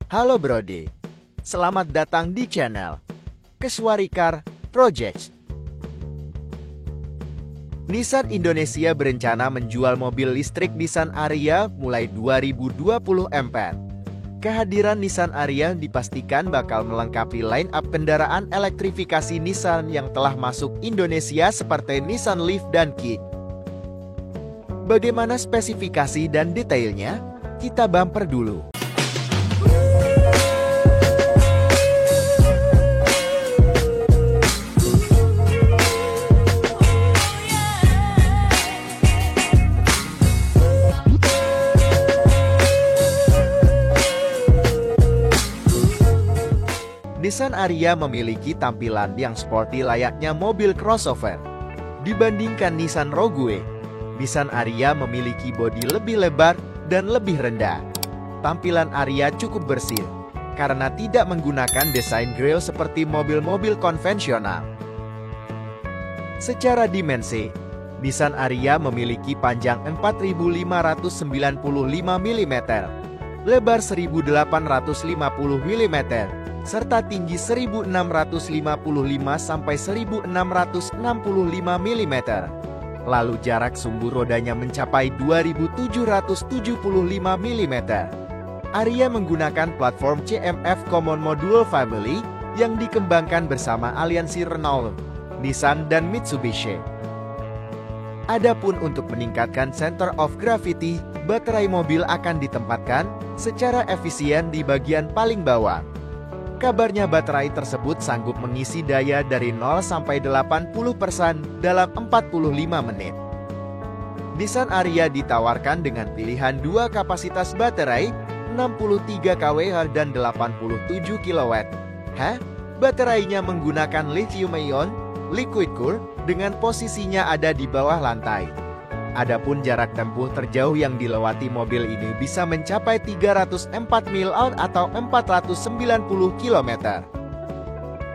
Halo Brode, selamat datang di channel Keswarikar Projects. Nissan Indonesia berencana menjual mobil listrik Nissan Ariya mulai 2020 ampere. Kehadiran Nissan Ariya dipastikan bakal melengkapi line-up kendaraan elektrifikasi Nissan yang telah masuk Indonesia seperti Nissan Leaf dan Kick. Bagaimana spesifikasi dan detailnya? Kita bumper dulu. Nissan Ariya memiliki tampilan yang sporty layaknya mobil crossover. Dibandingkan Nissan Rogue, Nissan Ariya memiliki bodi lebih lebar dan lebih rendah. Tampilan Ariya cukup bersih, karena tidak menggunakan desain grill seperti mobil-mobil konvensional. Secara dimensi, Nissan Ariya memiliki panjang 4.595 mm, lebar 1.850 mm, serta tinggi 1.655 sampai 1.665 mm. Lalu jarak sumbu rodanya mencapai 2.775 mm. Ariya menggunakan platform CMF Common Module Family yang dikembangkan bersama aliansi Renault, Nissan dan Mitsubishi. Adapun untuk meningkatkan center of gravity, baterai mobil akan ditempatkan secara efisien di bagian paling bawah. Kabarnya baterai tersebut sanggup mengisi daya dari 0 sampai 80% dalam 45 menit. Nissan Ariya ditawarkan dengan pilihan dua kapasitas baterai, 63 kWh dan 87 kW. Baterainya menggunakan lithium-ion, liquid cooled, dengan posisinya ada di bawah lantai. Adapun jarak tempuh terjauh yang dilewati mobil ini bisa mencapai 304 mil atau 490 km.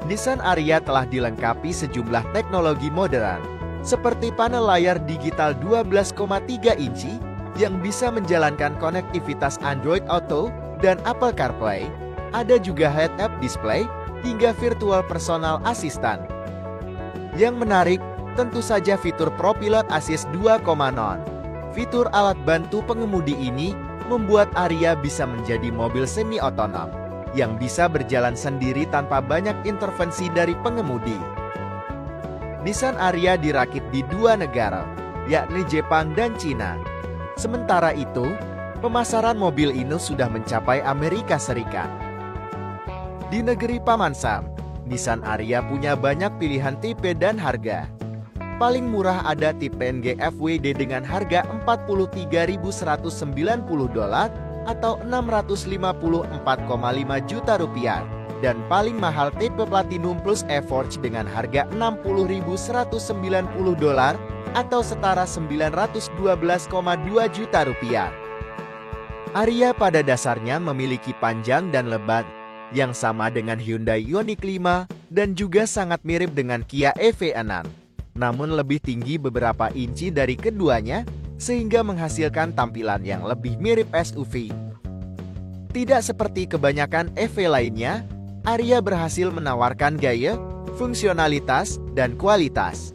Nissan Ariya telah dilengkapi sejumlah teknologi modern, seperti panel layar digital 12,3 inci yang bisa menjalankan konektivitas Android Auto dan Apple CarPlay. Ada juga head-up display hingga virtual personal assistant. Yang menarik, tentu saja fitur ProPilot Assist 2.0. Fitur alat bantu pengemudi ini membuat Ariya bisa menjadi mobil semi-otonom yang bisa berjalan sendiri tanpa banyak intervensi dari pengemudi. Nissan Ariya dirakit di dua negara, yakni Jepang dan Cina. Sementara itu, pemasaran mobil ini sudah mencapai Amerika Serikat. Di negeri Paman Sam, Nissan Ariya punya banyak pilihan tipe dan harga. Paling murah ada tipe NG FWD dengan harga $43.190 atau $654,5 juta rupiah. Dan paling mahal tipe Platinum Plus E-Forge dengan harga $60.190 atau setara $912,2 juta rupiah. Ariya pada dasarnya memiliki panjang dan lebar yang sama dengan Hyundai Ioniq 5 dan juga sangat mirip dengan Kia EV6. Namun lebih tinggi beberapa inci dari keduanya, sehingga menghasilkan tampilan yang lebih mirip SUV. Tidak seperti kebanyakan EV lainnya, Ariya berhasil menawarkan gaya, fungsionalitas, dan kualitas.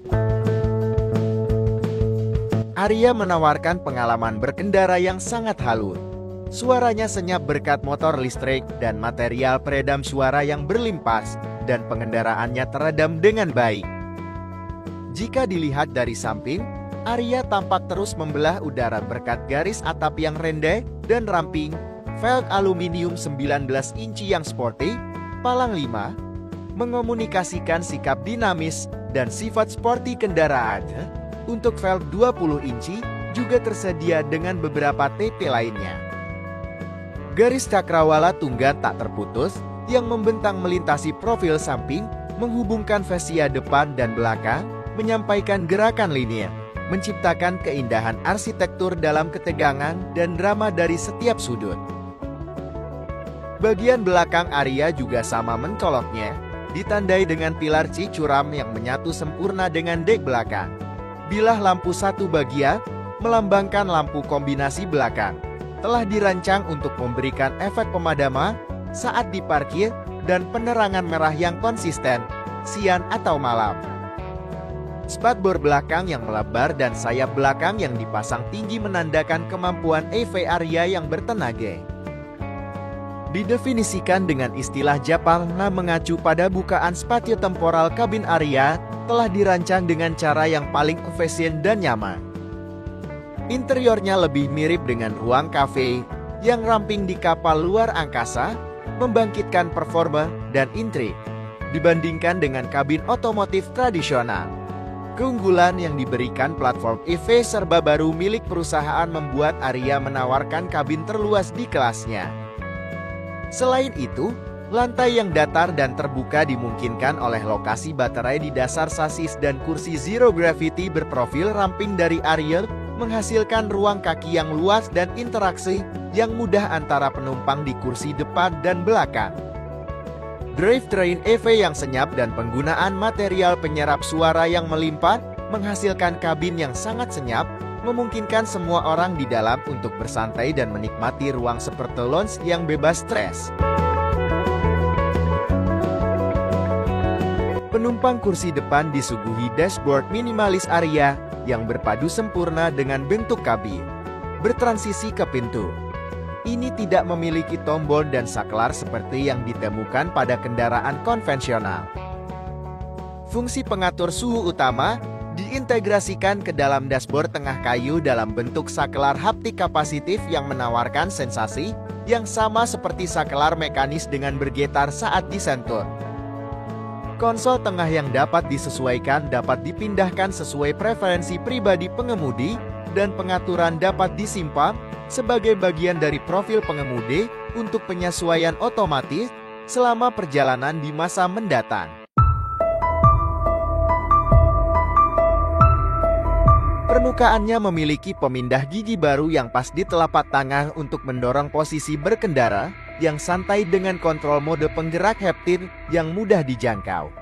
Ariya menawarkan pengalaman berkendara yang sangat halus. Suaranya senyap berkat motor listrik dan material peredam suara yang berlimpah, dan pengendaraannya teredam dengan baik. Jika dilihat dari samping, Ariya tampak terus membelah udara berkat garis atap yang rendah dan ramping, velg aluminium 19 inci yang sporty, palang 5, mengomunikasikan sikap dinamis dan sifat sporty kendaraan. Untuk velg 20 inci juga tersedia dengan beberapa TP lainnya. Garis cakrawala tunggal tak terputus yang membentang melintasi profil samping, menghubungkan fascia depan dan belakang, menyampaikan gerakan linear, menciptakan keindahan arsitektur dalam ketegangan dan drama dari setiap sudut. Bagian belakang Ariya juga sama mencoloknya, ditandai dengan pilar C-curam yang menyatu sempurna dengan dek belakang. Bilah lampu satu bagian, melambangkan lampu kombinasi belakang, telah dirancang untuk memberikan efek pemadaman saat diparkir, dan penerangan merah yang konsisten, siang atau malam. Spakbor belakang yang melebar dan sayap belakang yang dipasang tinggi menandakan kemampuan EV Aria yang bertenaga. Didefinisikan dengan istilah Jepang mengacu pada bukaan spatiotemporal kabin Aria, telah dirancang dengan cara yang paling efisien dan nyaman. Interiornya lebih mirip dengan ruang kafe yang ramping di kapal luar angkasa, membangkitkan performa dan intrik dibandingkan dengan kabin otomotif tradisional. Keunggulan yang diberikan platform EV serba baru milik perusahaan membuat Aria menawarkan kabin terluas di kelasnya. Selain itu, lantai yang datar dan terbuka dimungkinkan oleh lokasi baterai di dasar sasis dan kursi zero gravity berprofil ramping dari Aria, menghasilkan ruang kaki yang luas dan interaksi yang mudah antara penumpang di kursi depan dan belakang. Drivetrain EV yang senyap dan penggunaan material penyerap suara yang melimpah menghasilkan kabin yang sangat senyap, memungkinkan semua orang di dalam untuk bersantai dan menikmati ruang seperti lounge yang bebas stres. Penumpang kursi depan disuguhi dashboard minimalis Aria yang berpadu sempurna dengan bentuk kabin bertransisi ke pintu. Ini tidak memiliki tombol dan saklar seperti yang ditemukan pada kendaraan konvensional. Fungsi pengatur suhu utama diintegrasikan ke dalam dashboard tengah kayu dalam bentuk saklar haptik kapasitif yang menawarkan sensasi yang sama seperti saklar mekanis dengan bergetar saat disentuh. Konsol tengah yang dapat disesuaikan dapat dipindahkan sesuai preferensi pribadi pengemudi, dan pengaturan dapat disimpan sebagai bagian dari profil pengemudi untuk penyesuaian otomatis selama perjalanan di masa mendatang. Permukaannya memiliki pemindah gigi baru yang pas di telapak tangan untuk mendorong posisi berkendara yang santai dengan kontrol mode penggerak haptik yang mudah dijangkau.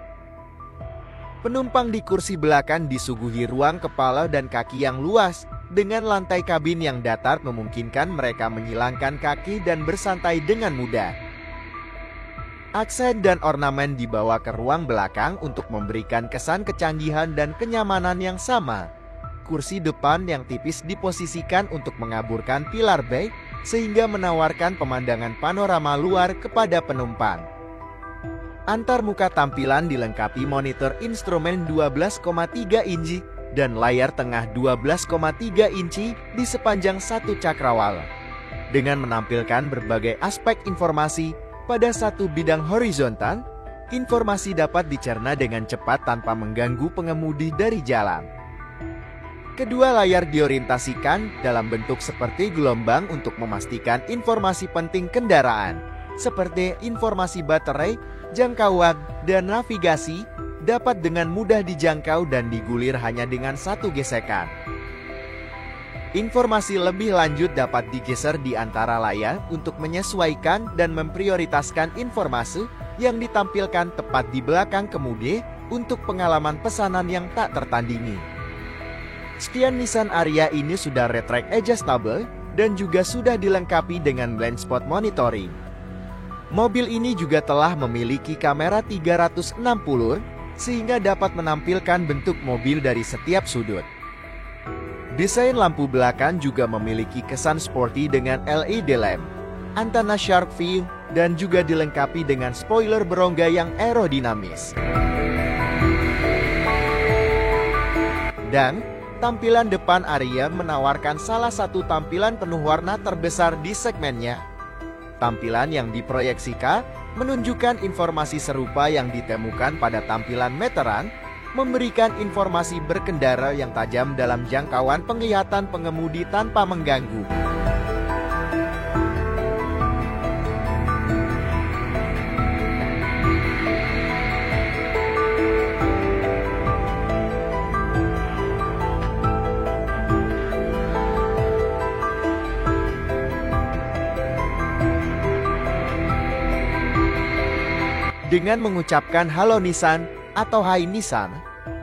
Penumpang di kursi belakang disuguhi ruang kepala dan kaki yang luas, dengan lantai kabin yang datar memungkinkan mereka menyilangkan kaki dan bersantai dengan mudah. Aksen dan ornamen dibawa ke ruang belakang untuk memberikan kesan kecanggihan dan kenyamanan yang sama. Kursi depan yang tipis diposisikan untuk mengaburkan pilar bek, sehingga menawarkan pemandangan panorama luar kepada penumpang. Antarmuka tampilan dilengkapi monitor instrumen 12,3 inci dan layar tengah 12,3 inci di sepanjang satu cakrawala, dengan menampilkan berbagai aspek informasi pada satu bidang horizontal. Informasi dapat dicerna dengan cepat tanpa mengganggu pengemudi dari jalan. Kedua layar diorientasikan dalam bentuk seperti gelombang untuk memastikan informasi penting kendaraan, seperti informasi baterai, jangkauan, dan navigasi, dapat dengan mudah dijangkau dan digulir hanya dengan satu gesekan. Informasi lebih lanjut dapat digeser di antara layar untuk menyesuaikan dan memprioritaskan informasi yang ditampilkan tepat di belakang kemudi untuk pengalaman pesanan yang tak tertandingi. Sekian Nissan Aria ini sudah retract adjustable dan juga sudah dilengkapi dengan blind spot monitoring. Mobil ini juga telah memiliki kamera 360 sehingga dapat menampilkan bentuk mobil dari setiap sudut. Desain lampu belakang juga memiliki kesan sporty dengan LED lamp, antena shark fin, dan juga dilengkapi dengan spoiler berongga yang aerodinamis. Dan tampilan depan Aria menawarkan salah satu tampilan penuh warna terbesar di segmennya. Tampilan yang diproyeksikan menunjukkan informasi serupa yang ditemukan pada tampilan meteran, memberikan informasi berkendara yang tajam dalam jangkauan penglihatan pengemudi tanpa mengganggu. Dengan mengucapkan "Halo Nissan" atau "Hai Nissan",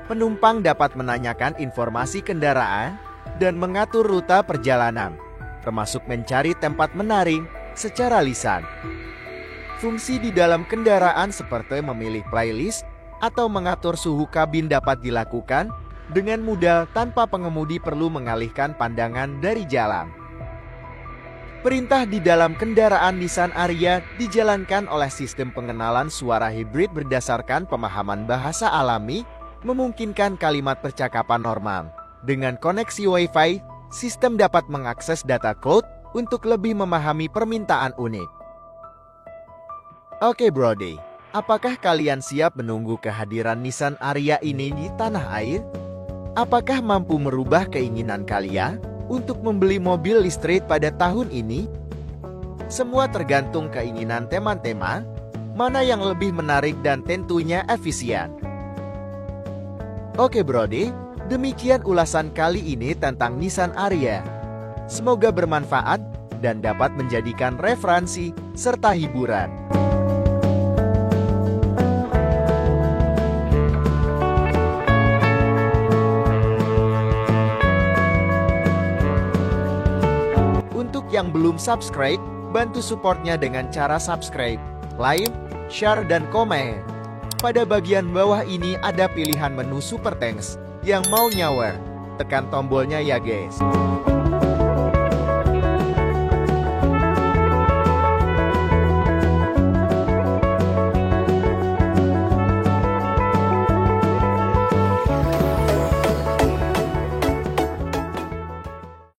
penumpang dapat menanyakan informasi kendaraan dan mengatur rute perjalanan, termasuk mencari tempat menarik secara lisan. Fungsi di dalam kendaraan seperti memilih playlist atau mengatur suhu kabin dapat dilakukan dengan mudah tanpa pengemudi perlu mengalihkan pandangan dari jalan. Perintah di dalam kendaraan Nissan Ariya dijalankan oleh sistem pengenalan suara hibrid berdasarkan pemahaman bahasa alami, memungkinkan kalimat percakapan normal. Dengan koneksi Wi-Fi, sistem dapat mengakses data cloud untuk lebih memahami permintaan unik. Oke Brody, apakah kalian siap menunggu kehadiran Nissan Ariya ini di tanah air? Apakah mampu merubah keinginan kalian untuk membeli mobil listrik pada tahun ini? Semua tergantung keinginan teman-teman, mana yang lebih menarik dan tentunya efisien. Oke Brody, demikian ulasan kali ini tentang Nissan Ariya. Semoga bermanfaat dan dapat menjadikan referensi serta hiburan. Untuk yang belum subscribe, bantu supportnya dengan cara subscribe, like, share, dan komen. Pada bagian bawah ini ada pilihan menu Super Thanks. Yang mau nyawer, tekan tombolnya ya guys.